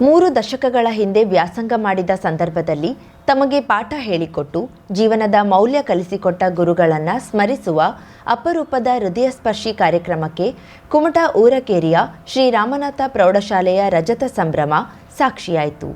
3 ದಶಕಗಳ ಹಿಂದೆ ವ್ಯಾಸಂಗ ಮಾಡಿದ ಸಂದರ್ಭದಲ್ಲಿ ತಮಗೆ ಪಾಠ ಹೇಳಿಕೊಟ್ಟು ಜೀವನದ ಮೌಲ್ಯ ಕಲಿಸಿಕೊಟ್ಟ ಗುರುಗಳನ್ನು ಸ್ಮರಿಸುವ ಅಪರೂಪದ ಹೃದಯಸ್ಪರ್ಶಿ ಕಾರ್ಯಕ್ರಮಕ್ಕೆ ಕುಮಟಾ ಊರಕೇರಿಯ ಶ್ರೀ ರಾಮನಾಥ ಪ್ರೌಢಶಾಲೆಯ ರಜತ ಸಂಭ್ರಮ ಸಾಕ್ಷಿಯಾಯಿತು.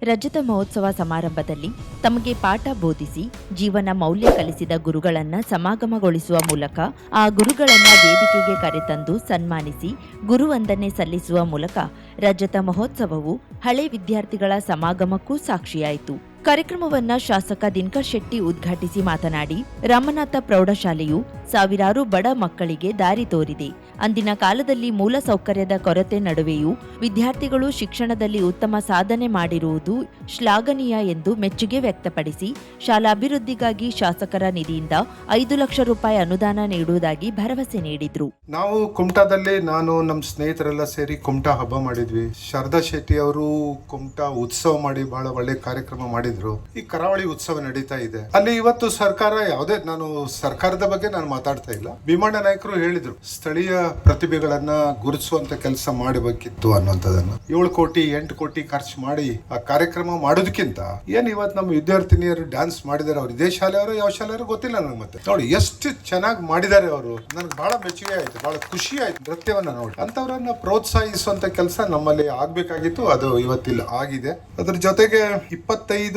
ರಜತ ಮಹೋತ್ಸವ ಸಮಾರಂಭದಲ್ಲಿ ತಮಗೆ ಪಾಠ ಬೋಧಿಸಿ ಜೀವನ ಮೌಲ್ಯ ಕಲಿಸಿದ ಗುರುಗಳನ್ನು ಸಮಾಗಮಗೊಳಿಸುವ ಮೂಲಕ ಆ ಗುರುಗಳನ್ನು ವೇದಿಕೆಗೆ ಕರೆತಂದು ಸನ್ಮಾನಿಸಿ ಗುರುವಂದನೆ ಸಲ್ಲಿಸುವ ಮೂಲಕ ರಜತ ಮಹೋತ್ಸವವು ಹಳೆ ವಿದ್ಯಾರ್ಥಿಗಳ ಸಮಾಗಮಕ್ಕೂ ಸಾಕ್ಷಿಯಾಯಿತು. ಕಾರ್ಯಕ್ರಮವನ್ನು ಶಾಸಕ ದಿನಕರ್ ಶೆಟ್ಟಿ ಉದ್ಘಾಟಿಸಿ ಮಾತನಾಡಿ, ರಾಮನಾಥ ಪ್ರೌಢಶಾಲೆಯು ಸಾವಿರಾರು ಬಡ ಮಕ್ಕಳಿಗೆ ದಾರಿ ತೋರಿದೆ. ಅಂದಿನ ಕಾಲದಲ್ಲಿ ಮೂಲಸೌಕರ್ಯದ ಕೊರತೆ ನಡುವೆಯೂ ವಿದ್ಯಾರ್ಥಿಗಳು ಶಿಕ್ಷಣದಲ್ಲಿ ಉತ್ತಮ ಸಾಧನೆ ಮಾಡಿರುವುದು ಶ್ಲಾಘನೀಯ ಎಂದು ಮೆಚ್ಚುಗೆ ವ್ಯಕ್ತಪಡಿಸಿ ಶಾಲಾಭಿವೃದ್ಧಿಗಾಗಿ ಶಾಸಕರ ನಿಧಿಯಿಂದ 5 ಲಕ್ಷ ರೂಪಾಯಿ ಅನುದಾನ ನೀಡುವುದಾಗಿ ಭರವಸೆ ನೀಡಿದ್ರು. ನಾವು ಕುಮಟಾದಲ್ಲಿ ನಾನು ನಮ್ಮ ಸ್ನೇಹಿತರೆಲ್ಲ ಸೇರಿ ಕುಮಟಾ ಹಬ್ಬ ಮಾಡಿದ್ವಿ. ಶಾರದಾ ಶೆಟ್ಟಿ ಅವರು ಕುಮಟಾ ಉತ್ಸವ ಮಾಡಿ ಬಹಳ ಒಳ್ಳೆ ಕಾರ್ಯಕ್ರಮ ಮಾಡಿದ್ರು. ಈ ಕರಾವಳಿ ಉತ್ಸವ ನಡೀತಾ ಇದೆ. ಅಲ್ಲಿ ಇವತ್ತು ಸರ್ಕಾರ ಯಾವುದೇ, ನಾನು ಸರ್ಕಾರದ ಬಗ್ಗೆ ನಾನು ಮಾತಾಡ್ತಾ ಇಲ್ಲ, ಭೀಮಣ್ಣ ನಾಯಕರು ಹೇಳಿದ್ರು ಸ್ಥಳೀಯ ಪ್ರತಿಭೆಗಳನ್ನ ಗುರುತಿಸುವಂತ ಕೆಲಸ ಮಾಡಬೇಕಿತ್ತು ಅನ್ನುವಂಥದ್ದನ್ನ 7 ಕೋಟಿ 8 ಕೋಟಿ ಖರ್ಚು ಮಾಡಿ ಆ ಕಾರ್ಯಕ್ರಮ ಮಾಡೋದಕ್ಕಿಂತ ಏನ್ ಇವತ್ತು ನಮ್ಮ ವಿದ್ಯಾರ್ಥಿನಿಯರು ಡ್ಯಾನ್ಸ್ ಮಾಡಿದಾರೆ. ಅವ್ರು ಇದೇ ಶಾಲೆಯವರು ಯಾವ ಶಾಲೆಯವರು ಗೊತ್ತಿಲ್ಲ ನನಗೆ. ಮತ್ತೆ ನೋಡಿ ಎಷ್ಟು ಚೆನ್ನಾಗಿ ಮಾಡಿದ್ದಾರೆ ಅವರು. ನನಗೆ ಬಹಳ ಮೆಚ್ಚುಗೆ ಆಯ್ತು, ಬಹಳ ಖುಷಿ ಆಯ್ತು ನೃತ್ಯವನ್ನ ನೋಡಿ. ಅಂತವ್ರನ್ನ ಪ್ರೋತ್ಸಾಹಿಸುವಂತ ಕೆಲಸ ನಮ್ಮಲ್ಲಿ ಆಗ್ಬೇಕಾಗಿತ್ತು, ಅದು ಇವತ್ತಿಲ್ಲ ಆಗಿದೆ. ಅದ್ರ ಜೊತೆಗೆ 25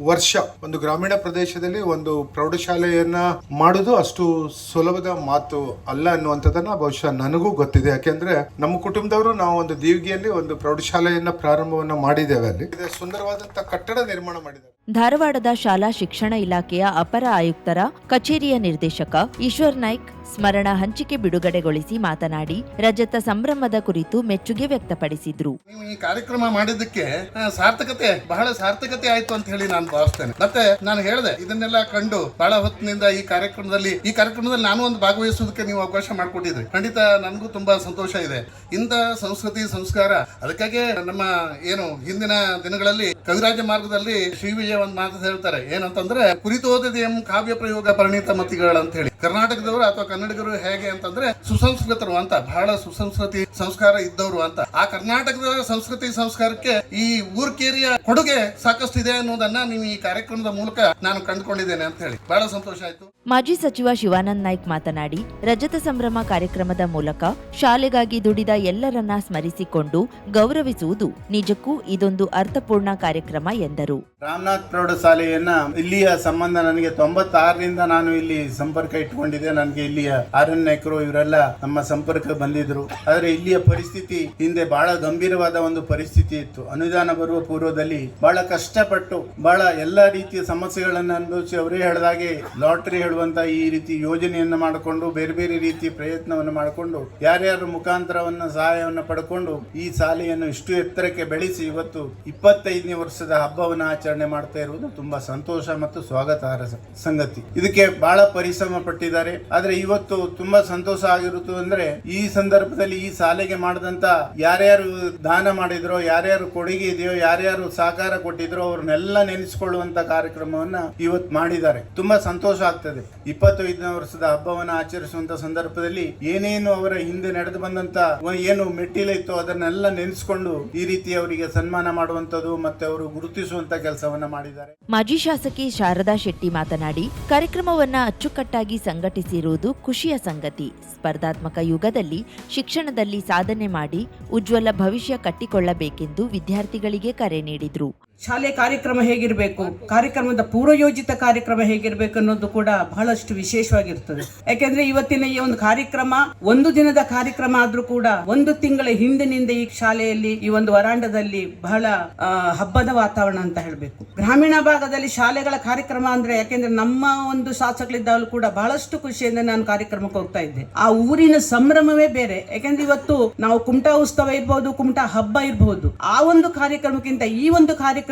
ವರ್ಷ ಒಂದು ಗ್ರಾಮೀಣ ಪ್ರದೇಶದಲ್ಲಿ ಒಂದು ಪ್ರೌಢಶಾಲೆಯನ್ನ ಮಾಡುದು ಅಷ್ಟು ಸುಲಭದ ಮಾತು ಅಲ್ಲ ಅನ್ನುವಂಥದ್ದನ್ನ ಬಹುಶಃ ನನಗೂ ಗೊತ್ತಿದೆ. ಯಾಕೆಂದ್ರೆ ನಮ್ಮ ಕುಟುಂಬದವರು ನಾವು ಒಂದು ದೀವಿಗೆಯಲ್ಲಿ ಒಂದು ಪ್ರೌಢಶಾಲೆಯನ್ನ ಪ್ರಾರಂಭವನ್ನ ಮಾಡಿದ್ದೇವೆ. ಅಲ್ಲಿ ಸುಂದರವಾದಂತಹ ಕಟ್ಟಡ ನಿರ್ಮಾಣ ಮಾಡಿದ್ದೇವೆ. ಧಾರವಾಡದ ಶಾಲಾ ಶಿಕ್ಷಣ ಇಲಾಖೆಯ ಅಪರ ಆಯುಕ್ತರ ಕಚೇರಿಯ ನಿರ್ದೇಶಕ ಈಶ್ವರ್ ನಾಯ್ಕ್ ಸ್ಮರಣ ಹಂಚಿಕೆ ಬಿಡುಗಡೆಗೊಳಿಸಿ ಮಾತನಾಡಿ ರಜತ ಸಂಭ್ರಮದ ಕುರಿತು ಮೆಚ್ಚುಗೆ ವ್ಯಕ್ತಪಡಿಸಿದ್ರು. ನೀವು ಈ ಕಾರ್ಯಕ್ರಮ ಮಾಡಿದ್ದಕ್ಕೆ ಬಹಳ ಸಾರ್ಥಕತೆ ಆಯ್ತು ಅಂತ ಹೇಳಿ ನಾನು ಭಾವಿಸ್ತೇನೆ. ಮತ್ತೆ ನಾನು ಹೇಳಿದೆ, ಇದನ್ನೆಲ್ಲ ಕಂಡು ಬಹಳ ಹೊತ್ತಿನಿಂದ ಈ ಕಾರ್ಯಕ್ರಮದಲ್ಲಿ ನಾನು ಒಂದು ಭಾಗವಹಿಸುವುದಕ್ಕೆ ನೀವು ಅವಕಾಶ ಮಾಡಿಕೊಟ್ಟಿದ್ರಿ. ಖಂಡಿತ ನನಗೂ ತುಂಬಾ ಸಂತೋಷ ಇದೆ. ಇಂಥ ಸಂಸ್ಕೃತಿ ಸಂಸ್ಕಾರ, ಅದಕ್ಕಾಗಿ ನಮ್ಮ ಹಿಂದಿನ ದಿನಗಳಲ್ಲಿ ಕವಿರಾಜ ಮಾರ್ಗದಲ್ಲಿ ಶ್ರೀ ವಿಜಯ ಒಂದು ಮಾತು ಹೇಳ್ತಾರೆ, ಏನಂತಂದ್ರೆ ಕುರಿತೋದಿದೆ ಕಾವ್ಯ ಪ್ರಯೋಗ ಪರಿಣಿತ ಮತಿಗಳು ಅಂತ ಹೇಳಿ. ಕರ್ನಾಟಕದವರು ಅಥವಾ ಕನ್ನಡಿಗರು ಹೇಗೆ ಅಂತಂದ್ರೆ ಸುಸಂಸ್ಕೃತರು ಅಂತ, ಬಹಳ ಸುಸಂಸ್ಕೃತಿ ಸಂಸ್ಕಾರ ಇದ್ದವರು ಅಂತ. ಆ ಕರ್ನಾಟಕದ ಸಂಸ್ಕೃತಿ ಸಂಸ್ಕಾರಕ್ಕೆ ಈ ಊರ್ಕೇರಿಯ ಕೊಡುಗೆ ಸಾಕಷ್ಟು ಇದೆ ಅನ್ನೋದನ್ನ ನೀವು ಈ ಕಾರ್ಯಕ್ರಮದ ಮೂಲಕ ನಾನು ಕಂಡುಕೊಂಡಿದ್ದೇನೆ ಅಂತ ಹೇಳಿ ಬಹಳ ಸಂತೋಷ ಆಯ್ತು. ಮಾಜಿ ಸಚಿವ ಶಿವಾನಂದ ನಾಯ್ಕ್ ಮಾತನಾಡಿ, ರಜತ ಸಂಭ್ರಮ ಕಾರ್ಯಕ್ರಮದ ಮೂಲಕ ಶಾಲೆಗಾಗಿ ದುಡಿದ ಎಲ್ಲರನ್ನ ಸ್ಮರಿಸಿಕೊಂಡು ಗೌರವಿಸುವುದು ನಿಜಕ್ಕೂ ಇದೊಂದು ಅರ್ಥಪೂರ್ಣ ಕಾರ್ಯಕ್ರಮ ಎಂದರು. ರಾಮನಾಥ್ ಪ್ರೌಢಶಾಲೆಯನ್ನ ಇಲ್ಲಿಯ ಸಂಬಂಧ ನನಗೆ 96ರಿಂದ ನಾನು ಇಲ್ಲಿ ಸಂಪರ್ಕ ಇಟ್ಟುಕೊಂಡಿದ್ದೆ. ನನಗೆ ಇಲ್ಲಿಯ ಆರ್ಎನ್ ನಾಯ್ಕರು ಇವರೆಲ್ಲ ನಮ್ಮ ಸಂಪರ್ಕ ಬಂದಿದ್ರು. ಆದ್ರೆ ಇಲ್ಲಿಯ ಪರಿಸ್ಥಿತಿ ಹಿಂದೆ ಬಹಳ ಗಂಭೀರವಾದ ಒಂದು ಪರಿಸ್ಥಿತಿ ಇತ್ತು. ಅನುದಾನ ಬರುವ ಪೂರ್ವದಲ್ಲಿ ಬಹಳ ಕಷ್ಟಪಟ್ಟು ಬಹಳ ಎಲ್ಲಾ ರೀತಿಯ ಸಮಸ್ಯೆಗಳನ್ನು ಅನುಭವಿಸಿ, ಅವರೇ ಹೇಳಿದಾಗೆ ಲಾಟರಿ ಹೇಳುವಂತ ಈ ರೀತಿ ಯೋಜನೆಯನ್ನು ಮಾಡಿಕೊಂಡು ಬೇರೆ ಬೇರೆ ರೀತಿಯ ಪ್ರಯತ್ನವನ್ನು ಮಾಡಿಕೊಂಡು ಯಾರ್ಯಾರ ಮುಖಾಂತರವನ್ನ ಸಹಾಯವನ್ನು ಪಡ್ಕೊಂಡು ಈ ಶಾಲೆಯನ್ನು ಇಷ್ಟು ಎತ್ತರಕ್ಕೆ ಬೆಳೆಸಿ ಇವತ್ತು 25ನೇ ವರ್ಷದ ಹಬ್ಬವನ್ನು ಆಚರಣೆ ಮಾಡ್ತಾ ಇರುವುದು ತುಂಬಾ ಸಂತೋಷ ಮತ್ತು ಸ್ವಾಗತಾರ್ಹ ಸಂಗತಿ. ಇದಕ್ಕೆ ಬಹಳ ಪರಿಶ್ರಮ ಪಟ್ಟಿದ್ದಾರೆ. ಆದ್ರೆ ಇವತ್ತು ತುಂಬಾ ಸಂತೋಷ ಆಗಿರುವುದು ಅಂದ್ರೆ ಈ ಸಂದರ್ಭದಲ್ಲಿ ಈ ಶಾಲೆಗೆ ಮಾಡಿದಂತ ಯಾರ್ಯಾರು ದಾನ ಮಾಡಿದ್ರೋ, ಯಾರ್ಯಾರು ಕೊಡುಗೆ ಇದೆಯೋ, ಯಾರ್ಯಾರು ಸಹಕಾರ ಕೊಟ್ಟಿದ್ರೋ ಅವ್ರನ್ನೆಲ್ಲ ನೆನೆಸಿಕೊಳ್ಳುವಂತ ಕಾರ್ಯಕ್ರಮವನ್ನ ಇವತ್ತು ಮಾಡಿದ್ದಾರೆ. ತುಂಬಾ ಸಂತೋಷ ಆಗ್ತದೆ. 25ನೇ ವರ್ಷದ ಹಬ್ಬವನ್ನು ಆಚರಿಸುವಂತ ಸಂದರ್ಭದಲ್ಲಿ ಏನೇನು ಅವರ ಹಿಂದೆ ನಡೆದು ಬಂದಂತ ಏನು ಮೆಟ್ಟಿಲಿತ್ತು ಅದನ್ನೆಲ್ಲ ನೆನೆಸಿಕೊಂಡು ಈ ರೀತಿ ಅವರಿಗೆ ಸನ್ಮಾನ ಮಾಡುವಂತದ್ದು ಮತ್ತೆ ಅವರು ಗುರುತಿಸುವಂತ ಕೆಲಸವನ್ನ ಮಾಡಿದ್ದಾರೆ. ಮಾಜಿ ಶಾಸಕಿ ಶಾರದಾ ಶೆಟ್ಟಿ ಮಾತನಾಡಿ, ಕಾರ್ಯಕ್ರಮವನ್ನ ಅಚ್ಚುಕಟ್ಟಾಗಿ ಸಂಘಟಿಸಿರುವುದು ಖುಷಿಯ ಸಂಗತಿ. ಸ್ಪರ್ಧಾತ್ಮಕ ಯುಗದಲ್ಲಿ ಶಿಕ್ಷಣದಲ್ಲಿ ಸಾಧನೆ ಮಾಡಿ ಉಜ್ವಲ ಭವಿಷ್ಯ ಕಟ್ಟಿಕೊಳ್ಳಬೇಕೆಂದು ವಿದ್ಯಾರ್ಥಿಗಳಿಗೆ ಕರೆ ನೀಡಿದ್ರು. ಶಾಲೆ ಕಾರ್ಯಕ್ರಮ ಹೇಗಿರಬೇಕು, ಕಾರ್ಯಕ್ರಮದ ಪೂರ್ವಯೋಜಿತ ಕಾರ್ಯಕ್ರಮ ಹೇಗಿರಬೇಕು ಅನ್ನೋದು ಕೂಡ ಬಹಳಷ್ಟು ವಿಶೇಷವಾಗಿರ್ತದೆ. ಯಾಕೆಂದ್ರೆ ಇವತ್ತಿನ ಈ ಒಂದು ಕಾರ್ಯಕ್ರಮ ಒಂದು ದಿನದ ಕಾರ್ಯಕ್ರಮ ಆದ್ರೂ ಕೂಡ 1 ತಿಂಗಳ ಹಿಂದಿನಿಂದ ಈ ಶಾಲೆಯಲ್ಲಿ ಈ ಒಂದು ವರಾಂಡದಲ್ಲಿ ಬಹಳ ಹಬ್ಬದ ವಾತಾವರಣ ಅಂತ ಹೇಳಬೇಕು. ಗ್ರಾಮೀಣ ಭಾಗದಲ್ಲಿ ಶಾಲೆಗಳ ಕಾರ್ಯಕ್ರಮ ಅಂದ್ರೆ, ಯಾಕೆಂದ್ರೆ ನಮ್ಮ ಒಂದು ಶಾಸಕರಿದ್ದಾಗಲೂ ಕೂಡ ಬಹಳಷ್ಟು ಖುಷಿಯಿಂದ ನಾನು ಕಾರ್ಯಕ್ರಮಕ್ಕೆ ಹೋಗ್ತಾ ಇದ್ದೆ. ಆ ಊರಿನ ಸಂಭ್ರಮವೇ ಬೇರೆ. ಯಾಕೆಂದ್ರೆ ಇವತ್ತು ನಾವು ಕುಮಟಾ ಉತ್ಸವ ಇರ್ಬೋದು, ಕುಮಟಾ ಹಬ್ಬ ಇರಬಹುದು, ಆ ಒಂದು ಕಾರ್ಯಕ್ರಮಕ್ಕಿಂತ ಈ ಒಂದು ಕಾರ್ಯಕ್ರಮದಿರುವಂತ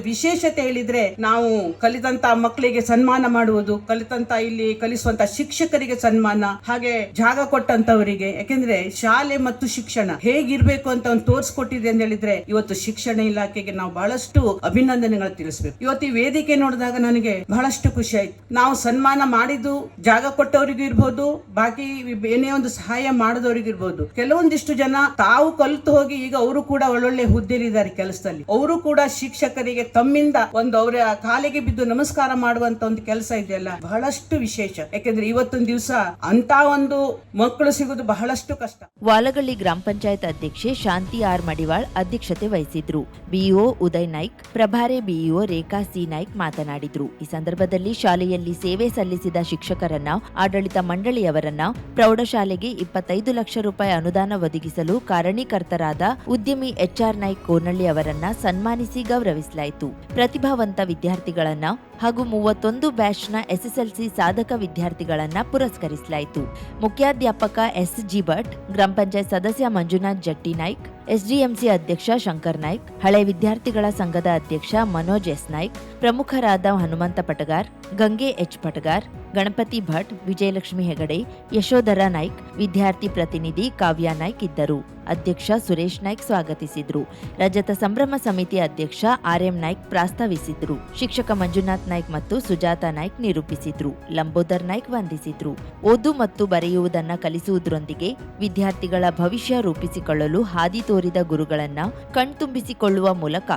ವಿಶೇಷತೆ ಹೇಳಿದ್ರೆ, ನಾವು ಕಲಿತಂತ ಮಕ್ಕಳಿಗೆ ಸನ್ಮಾನ ಮಾಡುವುದು, ಕಲಿತಂತ ಇಲ್ಲಿ ಕಲಿಸುವಂತ ಶಿಕ್ಷಕರಿಗೆ ಸನ್ಮಾನ, ಹಾಗೆ ಜಾಗ ಕೊಟ್ಟಂತವರಿಗೆ. ಯಾಕೆಂದ್ರೆ ಶಾಲೆ ಮತ್ತು ಶಿಕ್ಷಣ ಹೇಗಿರ್ಬೇಕು ಅಂತ ಒಂದು ತೋರಿಸ್ಕೊಟ್ಟಿದೆ ಅಂತ ಹೇಳಿದ್ರೆ ಇವತ್ತು ಶಿಕ್ಷಣ ಇಲಾಖೆಗೆ ನಾವು ಬಹಳಷ್ಟು ಅಭಿನಂದನೆ ಅಭಿನಂದನೆಗಳು ತಿಳಿಸಬೇಕು. ಇವತ್ತು ಈ ವೇದಿಕೆ ನೋಡಿದಾಗ ನನಗೆ ಬಹಳಷ್ಟು ಖುಷಿ ಆಯ್ತು. ನಾವು ಸನ್ಮಾನ ಮಾಡಿದ್ದು ಜಾಗ ಕೊಟ್ಟವರಿಗೂ ಇರ್ಬೋದು, ಬಾಕಿ ಏನೇ ಒಂದು ಸಹಾಯ ಮಾಡಿದವರಿಗೂ ಇರ್ಬೋದು. ಕೆಲವೊಂದಿಷ್ಟು ಜನ ತಾವು ಕಲಿತು ಹೋಗಿ ಈಗ ಅವರು ಕೂಡ ಒಳ್ಳೊಳ್ಳೆ ಹುದ್ದೆಲಿದ್ದಾರೆ ಕೆಲಸದಲ್ಲಿ. ಅವರು ಕೂಡ ಶಿಕ್ಷಕರಿಗೆ ತಮ್ಮಿಂದ ಒಂದು ಅವರ ಕಾಲಿಗೆ ಬಿದ್ದು ನಮಸ್ಕಾರ ಮಾಡುವಂತ ಒಂದು ಕೆಲಸ ಇದೆಯಲ್ಲ, ಬಹಳಷ್ಟು ವಿಶೇಷ. ಯಾಕೆಂದ್ರೆ ಇವತ್ತೊಂದು ದಿವಸ ಅಂತ ಒಂದು ಮಕ್ಕಳು ಸಿಗೋದು ಬಹಳಷ್ಟು ಕಷ್ಟ. ವಾಲಗಳ್ಳಿ ಗ್ರಾಮ ಪಂಚಾಯತ್ ಅಧ್ಯಕ್ಷೆ ಶಾಂತಿ ಆರ್ ಮಡಿವಾಳ್ ಅಧ್ಯಕ್ಷತೆ ವಹಿಸಿದ್ರು. ಬಿಇಒ ಉದಯ್ ನಾಯ್ಕ್, ಪ್ರಭಾರಿ ಬಿಇಒ ರೇಖಾ ಸಿ ನಾಯ್ಕ್ ಮಾತನಾಡಿದ್ರು. ಈ ಸಂದರ್ಭದಲ್ಲಿ ಶಾಲೆಯಲ್ಲಿ ಸೇವೆ ಸಲ್ಲಿಸಿದ ಶಿಕ್ಷಕರನ್ನ, ಆಡಳಿತ ಮಂಡಳಿಯವರನ್ನ, ಪ್ರೌಢಶಾಲೆಗೆ 25 ಲಕ್ಷ ರೂಪಾಯಿ ಅನುದಾನ ಒದಗಿಸಲು ಕಾರಣೀಕರ್ತರಾದ ಉದ್ಯಮಿ HR ನಾಯ್ಕ್ ಕೋನಳ್ಳಿ ಅವರನ್ನ ಸನ್ಮಾನಿಸಿ ಗೌರವಿಸಲಾಯಿತು. ಪ್ರತಿಭಾವಂತ ವಿದ್ಯಾರ್ಥಿಗಳನ್ನ ಹಾಗೂ 31 ಬ್ಯಾಚ್ನ SSLC ಸಾಧಕ ವಿದ್ಯಾರ್ಥಿಗಳನ್ನ ಪುರಸ್ಕರಿಸಲಾಯಿತು. ಮುಖ್ಯಾಧ್ಯಾಪಕ SG ಭಟ್, ಗ್ರಾಮ ಪಂಚಾಯತ್ ಸದಸ್ಯ ಮಂಜುನಾಥ್ ಜಟ್ಟಿ ನಾಯ್ಕ್, SDMC ಅಧ್ಯಕ್ಷ ಶಂಕರ್ ನಾಯ್ಕ್, ಹಳೆ ವಿದ್ಯಾರ್ಥಿಗಳ ಸಂಘದ ಅಧ್ಯಕ್ಷ ಮನೋಜ್ S ನಾಯ್ಕ್, ಪ್ರಮುಖರಾದ ಹನುಮಂತ ಪಟಗಾರ್, ಗಂಗೆ H ಪಟಗಾರ್, ಗಣಪತಿ ಭಟ್, ವಿಜಯಲಕ್ಷ್ಮಿ ಹೆಗಡೆ, ಯಶೋಧರ ನಾಯ್ಕ್, ವಿದ್ಯಾರ್ಥಿ ಪ್ರತಿನಿಧಿ ಕಾವ್ಯ ನಾಯ್ಕ್ ಇದ್ದರು. ಅಧ್ಯಕ್ಷ ಸುರೇಶ್ ನಾಯ್ಕ್ ಸ್ವಾಗತಿಸಿದ್ರು. ರಜತ ಸಂಭ್ರಮ ಸಮಿತಿ ಅಧ್ಯಕ್ಷ RM ನಾಯ್ಕ್ ಪ್ರಾಸ್ತಾವಿಸಿದ್ರು. ಶಿಕ್ಷಕ ಮಂಜುನಾಥ್ ನಾಯ್ಕ್ ಮತ್ತು ಸುಜಾತಾ ನಾಯ್ಕ್ ನಿರೂಪಿಸಿದ್ರು. ಲಂಬೋದರ್ ನಾಯ್ಕ್ ವಂದಿಸಿದ್ರು. ಓದು ಮತ್ತು ಬರೆಯುವುದನ್ನ ಕಲಿಸುವುದರೊಂದಿಗೆ ವಿದ್ಯಾರ್ಥಿಗಳ ಭವಿಷ್ಯ ರೂಪಿಸಿಕೊಳ್ಳಲು ಹಾದಿ ತೋರಿದ ಗುರುಗಳನ್ನ ಕಣ್ತುಂಬಿಸಿಕೊಳ್ಳುವ ಮೂಲಕ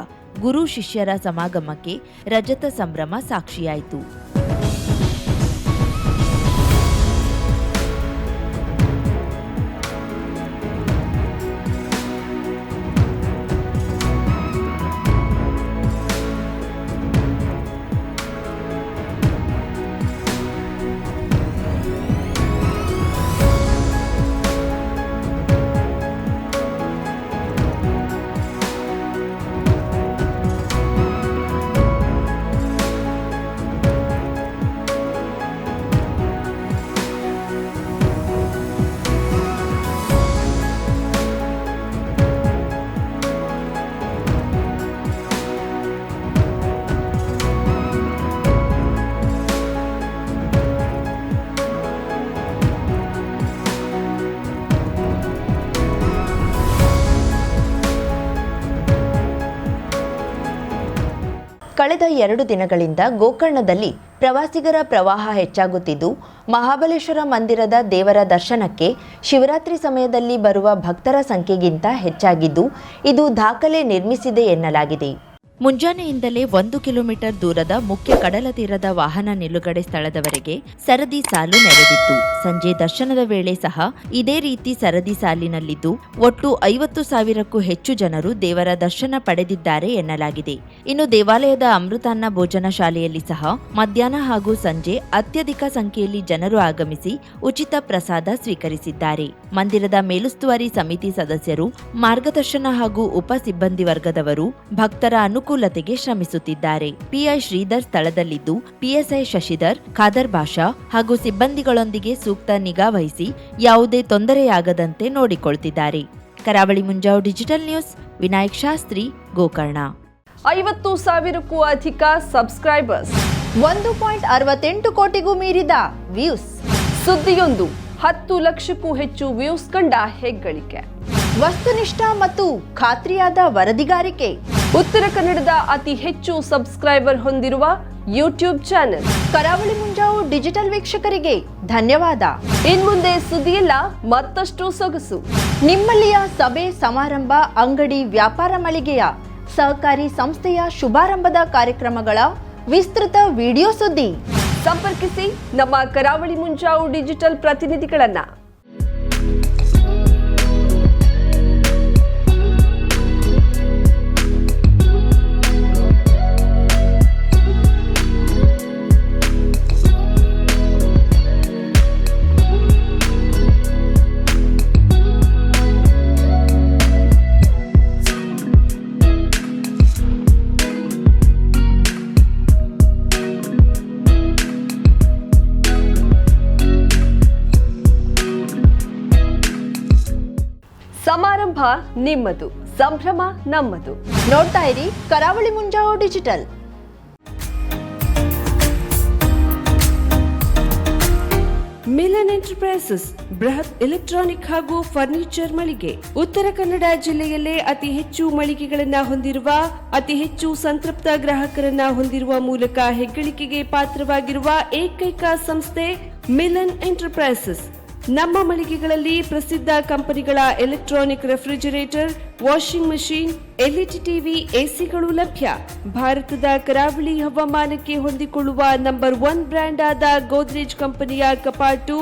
ಗುರು ಶಿಷ್ಯರ ಸಮಾಗಮಕ್ಕೆ ರಜತ ಸಂಭ್ರಮ ಸಾಕ್ಷಿಯಾಯಿತು. ಕಳೆದ 2 ದಿನಗಳಿಂದ ಗೋಕರ್ಣದಲ್ಲಿ ಪ್ರವಾಸಿಗರ ಪ್ರವಾಹ ಹೆಚ್ಚಾಗುತ್ತಿದ್ದು, ಮಹಾಬಲೇಶ್ವರ ಮಂದಿರದ ದೇವರ ದರ್ಶನಕ್ಕೆ ಶಿವರಾತ್ರಿ ಸಮಯದಲ್ಲಿ ಬರುವ ಭಕ್ತರ ಸಂಖ್ಯೆಗಿಂತ ಹೆಚ್ಚಾಗಿದ್ದು, ಇದು ದಾಖಲೆ ನಿರ್ಮಿಸಿದೆ ಎನ್ನಲಾಗಿದೆ. ಮುಂಜಾನೆಯಿಂದಲೇ 1 ಕಿಲೋಮೀಟರ್ ದೂರದ ಮುಖ್ಯ ಕಡಲ ತೀರದ ವಾಹನ ನಿಲುಗಡೆ ಸ್ಥಳದವರೆಗೆ ಸರದಿ ಸಾಲು ನೆರೆದಿತ್ತು. ಸಂಜೆ ದರ್ಶನದ ವೇಳೆ ಸಹ ಇದೇ ರೀತಿ ಸರದಿ ಸಾಲಿನಲ್ಲಿದ್ದು, ಒಟ್ಟು 50,000ಕ್ಕೂ ಹೆಚ್ಚು ಜನರು ದೇವರ ದರ್ಶನ ಪಡೆದಿದ್ದಾರೆ ಎನ್ನಲಾಗಿದೆ. ಇನ್ನು ದೇವಾಲಯದ ಅಮೃತಾನ್ನ ಭೋಜನ ಶಾಲೆಯಲ್ಲಿ ಸಹ ಮಧ್ಯಾಹ್ನ ಹಾಗೂ ಸಂಜೆ ಅತ್ಯಧಿಕ ಸಂಖ್ಯೆಯಲ್ಲಿ ಜನರು ಆಗಮಿಸಿ ಉಚಿತ ಪ್ರಸಾದ ಸ್ವೀಕರಿಸಿದ್ದಾರೆ. ಮಂದಿರದ ಮೇಲುಸ್ತುವಾರಿ ಸಮಿತಿ ಸದಸ್ಯರು, ಮಾರ್ಗದರ್ಶನ ಹಾಗೂ ಉಪ ಸಿಬ್ಬಂದಿ ವರ್ಗದವರು ಭಕ್ತರ ಅನುಕೂಲತೆಗೆ ಶ್ರಮಿಸುತ್ತಿದ್ದಾರೆ. PI ಶ್ರೀಧರ್ ಸ್ಥಳದಲ್ಲಿದ್ದು, PSI ಶಶಿಧರ್, ಖಾದರ್ ಬಾಷಾ ಹಾಗೂ ಸಿಬ್ಬಂದಿಗಳೊಂದಿಗೆ ಸೂಕ್ತ ನಿಗಾ ವಹಿಸಿ ಯಾವುದೇ ತೊಂದರೆಯಾಗದಂತೆ ನೋಡಿಕೊಳ್ತಿದ್ದಾರೆ. ಕರಾವಳಿ ಮುಂಜಾವು ಡಿಜಿಟಲ್ ನ್ಯೂಸ್, ವಿನಾಯಕ್ ಶಾಸ್ತ್ರಿ, ಗೋಕರ್ಣ. 50,000ಕ್ಕೂ ಅಧಿಕ ಸಬ್ಸ್ಕ್ರೈಬರ್ಸ್, 1.68 ಕೋಟಿಗೂ ಮೀರಿದ ವ್ಯೂಸ್, ಸುದ್ದಿಯೊಂದು 10 ಲಕ್ಷಕ್ಕೂ ಹೆಚ್ಚು ವ್ಯೂಸ್ ಕಂಡ ಹೆಗ್ಗಳಿಕೆ, ವಸ್ತುನಿಷ್ಠ ಮತ್ತು ಖಾತ್ರಿಯಾದ ವರದಿಗಾರಿಕೆ, ಉತ್ತರ ಕನ್ನಡದ ಅತಿ ಹೆಚ್ಚು ಸಬ್ಸ್ಕ್ರೈಬರ್ ಹೊಂದಿರುವ ಯೂಟ್ಯೂಬ್ ಚಾನೆಲ್ ಕರಾವಳಿ ಮುಂಜಾವು ಡಿಜಿಟಲ್ ವೀಕ್ಷಕರಿಗೆ ಧನ್ಯವಾದ. ಇನ್ಮುಂದೆ ಸುದ್ದಿಯೆಲ್ಲ ಮತ್ತಷ್ಟು ಸೊಗಸು. ನಿಮ್ಮಲ್ಲಿಯ ಸಭೆ ಸಮಾರಂಭ, ಅಂಗಡಿ, ವ್ಯಾಪಾರ ಮಳಿಗೆಯ, ಸಹಕಾರಿ ಸಂಸ್ಥೆಯ ಶುಭಾರಂಭದ ಕಾರ್ಯಕ್ರಮಗಳ ವಿಸ್ತೃತ ವಿಡಿಯೋ ಸುದ್ದಿ. ಸಂಪರ್ಕಿಸಿ ನಮ್ಮ ಕರಾವಳಿ ಮುಂಜಾವು ಡಿಜಿಟಲ್ ಪ್ರತಿನಿಧಿಗಳನ್ನ. ಸಮಾರಂಭ ನಿಮ್ಮದು, ಸಂಭ್ರಮ ನಮ್ಮದು. ನೋಡ್ತಾ ಇರಿ ಕರಾವಳಿ ಮುಂಜಾವು ಡಿಜಿಟಲ್. ಮಿಲನ್ ಎಂಟರ್ಪ್ರೈಸಸ್ ಬೃಹತ್ ಎಲೆಕ್ಟ್ರಾನಿಕ್ ಹಾಗೂ ಫರ್ನಿಚರ್ ಮಳಿಗೆ. ಉತ್ತರ ಕನ್ನಡ ಜಿಲ್ಲೆಯಲ್ಲೇ ಅತಿ ಹೆಚ್ಚು ಮಳಿಗೆಗಳನ್ನ ಹೊಂದಿರುವ, ಅತಿ ಹೆಚ್ಚು ಸಂತೃಪ್ತ ಗ್ರಾಹಕರನ್ನ ಹೊಂದಿರುವ ಮೂಲಕ ಹೆಗ್ಗಳಿಕೆಗೆ ಪಾತ್ರವಾಗಿರುವ ಏಕೈಕ ಸಂಸ್ಥೆ ಮಿಲನ್ ಎಂಟರ್ಪ್ರೈಸಸ್. ನಮ್ಮ ಮಳಿಗೆಗಳಲ್ಲಿ ಪ್ರಸಿದ್ಧ ಕಂಪನಿಗಳ electronic refrigerator, washing machine, LED TV, ಎಸಿಗಳು ಲಭ್ಯ. ಭಾರತದ ಕರಾವಳಿ ಹವಾಮಾನಕ್ಕೆ ಹೊಂದಿಕೊಳ್ಳುವ ನಂಬರ್ 1 ಬ್ರ್ಯಾಂಡ್ ಆದ ಗೋದ್ರೇಜ್ ಕಂಪನಿಯ ಕಪಾಟು,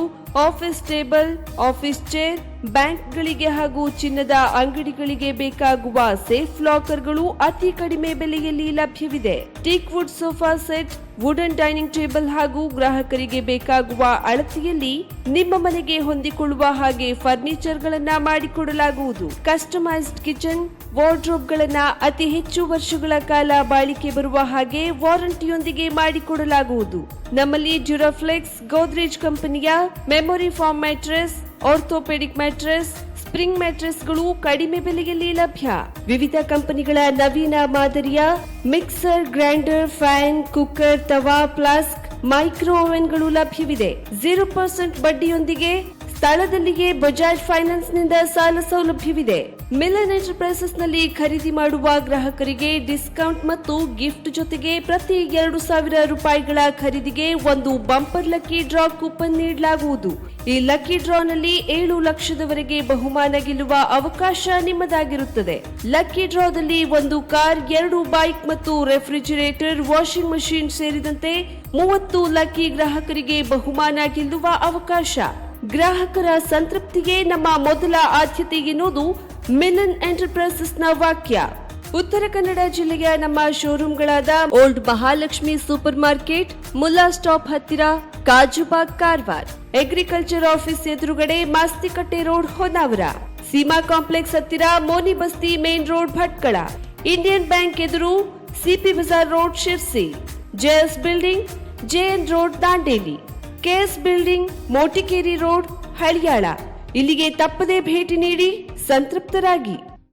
ಆಫೀಸ್ ಟೇಬಲ್, ಆಫೀಸ್ ಚೇರ್, ಬ್ಯಾಂಕ್ಗಳಿಗೆ ಹಾಗೂ ಚಿನ್ನದ ಅಂಗಡಿಗಳಿಗೆ ಬೇಕಾಗುವ ಸೇಫ್ ಲಾಕರ್ಗಳು ಅತಿ ಕಡಿಮೆ ಬೆಲೆಯಲ್ಲಿ ಲಭ್ಯವಿದೆ. Teak wood sofa set, wooden dining table ಹಾಗೂ ಗ್ರಾಹಕರಿಗೆ ಬೇಕಾಗುವ ಅಳತೆಯಲ್ಲಿ ನಿಮ್ಮ ಮನೆಗೆ ಹೊಂದಿಕೊಳ್ಳುವ ಹಾಗೆ ಫರ್ನಿಚರ್ ಗಳನ್ನ ಮಾಡಿಕೊಡಲಾಗುವುದು. ಕಸ್ಟಮೈಸ್ಡ್ ಕಿಚನ್, ವಾರ್ಡ್ರೋಬ್ ಗಳನ್ನ ಅತಿ ಹೆಚ್ಚು ವರ್ಷಗಳ ಕಾಲ ಬಾಳಿಕೆ ಬರುವ ಹಾಗೆ ವಾರಂಟಿಯೊಂದಿಗೆ ಮಾಡಿಕೊಡಲಾಗುವುದು. ನಮ್ಮಲ್ಲಿ ಡ್ಯೂರಾಫ್ಲೆಕ್ಸ್, ಗೋದ್ರೇಜ್ ಕಂಪನಿಯ memory foam mattress, orthopedic mattress, spring ಮ್ಯಾಟ್ರೆಸ್ಗಳು ಕಡಿಮೆ ಬೆಲೆಯಲ್ಲಿ ಲಭ್ಯ. ವಿವಿಧ ಕಂಪನಿಗಳ ನವೀನ ಮಾದರಿಯ ಮಿಕ್ಸರ್, ಗ್ರೈಂಡರ್, ಫ್ಯಾನ್, ಕುಕ್ಕರ್, ತವಾ, ಫ್ಲಾಸ್ಕ್, ಮೈಕ್ರೋ ಓವೆನ್ಗಳು ಲಭ್ಯವಿದೆ. 0% ಬಡ್ಡಿಯೊಂದಿಗೆ ಸ್ಥಳದಲ್ಲಿಯೇ ಬಜಾಜ್ ಫೈನಾನ್ಸ್ ನಿಂದ ಸಾಲ ಸೌಲಭ್ಯವಿದೆ. ಮಿಲನ್ ಎಂಟರ್ಪ್ರೈಸಸ್ ನಲ್ಲಿ ಖರೀದಿ ಮಾಡುವ ಗ್ರಾಹಕರಿಗೆ ಡಿಸ್ಕೌಂಟ್ ಮತ್ತು ಗಿಫ್ಟ್ ಜೊತೆಗೆ ಪ್ರತಿ 2,000 ರೂಪಾಯಿಗಳ ಖರೀದಿಗೆ ಒಂದು ಬಂಪರ್ ಲಕ್ಕಿ ಡ್ರಾ ಕೂಪನ್ ನೀಡಲಾಗುವುದು. ಈ ಲಕ್ಕಿ ಡ್ರಾನಲ್ಲಿ 7 ಲಕ್ಷದವರೆಗೆ ಬಹುಮಾನ ಗೆಲ್ಲುವ ಅವಕಾಶ ನಿಮ್ಮದಾಗಿರುತ್ತದೆ. ಲಕ್ಕಿ ಡ್ರಾದಲ್ಲಿ 1 ಕಾರ್, 2 ಬೈಕ್ ಮತ್ತು ರೆಫ್ರಿಜರೇಟರ್, ವಾಷಿಂಗ್ ಮಷೀನ್ ಸೇರಿದಂತೆ 30 ಲಕ್ಕಿ ಗ್ರಾಹಕರಿಗೆ ಬಹುಮಾನ ಗೆಲ್ಲುವ ಅವಕಾಶ. ಗ್ರಾಹಕರ ಸಂತೃಪ್ತಿಗೆ ನಮ್ಮ ಮೊದಲ ಆದ್ಯತೆ ಎನ್ನುವುದು ಮಿಲನ್ ಎಂಟರ್ಪ್ರೈಸಸ್ನ ವಾಕ್ಯ. ಉತ್ತರ ಕನ್ನಡ ಜಿಲ್ಲೆಯ ನಮ್ಮ ಶೋರೂಮ್ಗಳಾದ old Mahalakshmi super market, Mulla stop ಹತ್ತಿರ, ಕಾಜುಬಾಗ್, ಕಾರವಾರ, ಅಗ್ರಿಕಲ್ಚರ್ ಆಫೀಸ್ ಎದುರುಗಡೆ, ಮಾಸ್ತಿಕಟ್ಟೆ ರೋಡ್, ಹೊನ್ನಾವರ, ಸೀಮಾ ಕಾಂಪ್ಲೆಕ್ಸ್ ಹತ್ತಿರ, Moni Basti main road, Bhatkal, Indian bank ಎದುರು, CP Bazaar road, Sirsi, JS building, JN road, Dandeli, KS building, Motikeri road, Haliyal. ಇಲ್ಲಿಗೆ ತಪ್ಪದೇ ಭೇಟಿ ನೀಡಿ ಸಂತೃಪ್ತರಾಗಿ.